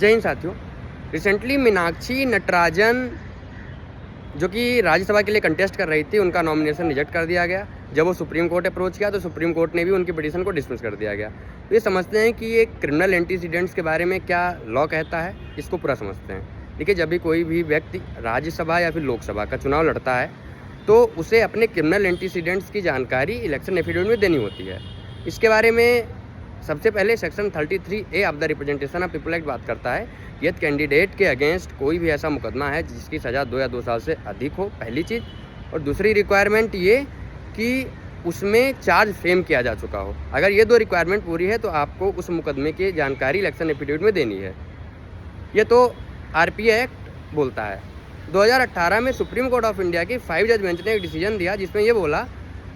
जय हिंद साथियों। रिसेंटली मीनाक्षी नटराजन जो कि राज्यसभा के लिए कंटेस्ट कर रही थी, उनका नॉमिनेशन रिजेक्ट कर दिया गया। जब वो सुप्रीम कोर्ट अप्रोच किया तो सुप्रीम कोर्ट ने भी उनकी पिटीशन को डिसमिस कर दिया गया। तो ये समझते हैं कि ये क्रिमिनल एंटीसीडेंट्स के बारे में क्या लॉ कहता है, इसको पूरा समझते हैं। देखिए, जब भी कोई भी व्यक्ति राज्यसभा या फिर लोकसभा का चुनाव लड़ता है तो उसे अपने क्रिमिनल एंटीसीडेंट्स की जानकारी इलेक्शन एफिडेविट में देनी होती है। इसके बारे में सबसे पहले section 33A of the representation of people act बात करता है। यदि कैंडिडेट के अगेंस्ट कोई भी ऐसा मुकदमा है जिसकी सज़ा 2 या 2 साल से अधिक हो, पहली चीज़। और दूसरी रिक्वायरमेंट ये कि उसमें चार्ज फ्रेम किया जा चुका हो। अगर ये 2 रिक्वायरमेंट पूरी है तो आपको उस मुकदमे की जानकारी इलेक्शन एफिडेविट में देनी है। ये तो RPA एक्ट बोलता है। 2018 में सुप्रीम कोर्ट ऑफ इंडिया की 5 जज बेंच ने एक डिसीजन दिया जिसमें ये बोला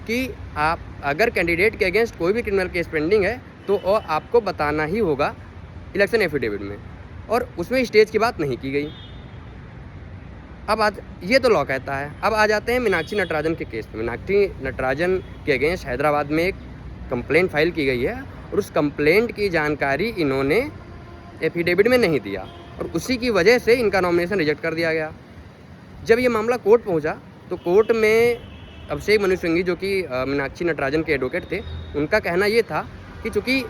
कि आप अगर कैंडिडेट के अगेंस्ट कोई भी क्रिमिनल केस पेंडिंग है तो आपको बताना ही होगा इलेक्शन एफिडेविट में, और उसमें स्टेज की बात नहीं की गई। अब आज ये तो लॉ कहता है। अब आ जाते हैं मीनाक्षी नटराजन के केस में। मीनाक्षी नटराजन के अगेंस्ट हैदराबाद में एक कंप्लेंट फाइल की गई है और उस कंप्लेंट की जानकारी इन्होंने एफिडेविट में नहीं दिया और उसी की वजह से इनका नॉमिनेशन रिजेक्ट कर दिया गया। जब ये मामला कोर्ट पहुंचा तो कोर्ट में अभिषेक मनु सिंघवी जो कि मीनाक्षी नटराजन के एडवोकेट थे, उनका कहना ये था कि चूँकि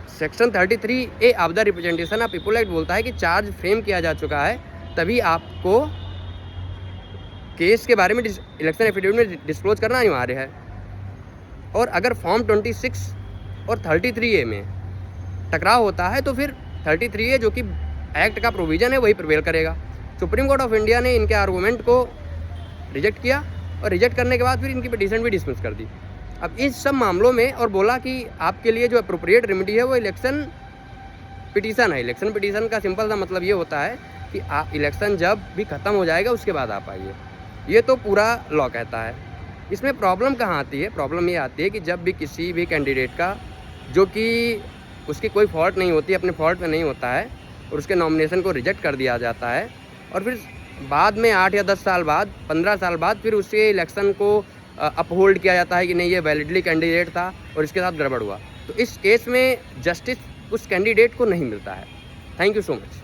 section 33A of the representation of people act बोलता है कि चार्ज फ्रेम किया जा चुका है, तभी आपको केस के बारे में इलेक्शन एफिडेविट में डिस्क्लोज करना अनिवार्य है। और अगर फॉर्म 26 और 33A में टकराव होता है तो फिर 33A जो कि एक्ट का प्रोविज़न है वही प्रिवेल करेगा। सुप्रीम कोर्ट ऑफ इंडिया ने इनके आर्गूमेंट को रिजेक्ट किया और रिजेक्ट करने के बाद फिर इनकी पिटीशन भी डिसमिस कर दी। अब इस सब मामलों में और बोला कि आपके लिए जो अप्रोप्रिएट रेमेडी है वो इलेक्शन पिटीशन है। इलेक्शन पिटीशन का सिंपल सा मतलब ये होता है कि आप इलेक्शन जब भी ख़त्म हो जाएगा उसके बाद आप आइए। ये तो पूरा लॉ कहता है। इसमें प्रॉब्लम कहाँ आती है? प्रॉब्लम ये आती है कि जब भी किसी भी कैंडिडेट का जो कि उसकी कोई फॉल्ट नहीं होती, अपने फॉल्ट में नहीं होता है, और उसके नॉमिनेशन को रिजेक्ट कर दिया जाता है और फिर बाद में 8 या 10 साल बाद, 15 साल बाद फिर उसके इलेक्शन को अपहोल्ड किया जाता है कि नहीं, ये वैलिडली कैंडिडेट था और इसके साथ गड़बड़ हुआ, तो इस केस में जस्टिस उस कैंडिडेट को नहीं मिलता है। Thank you so much.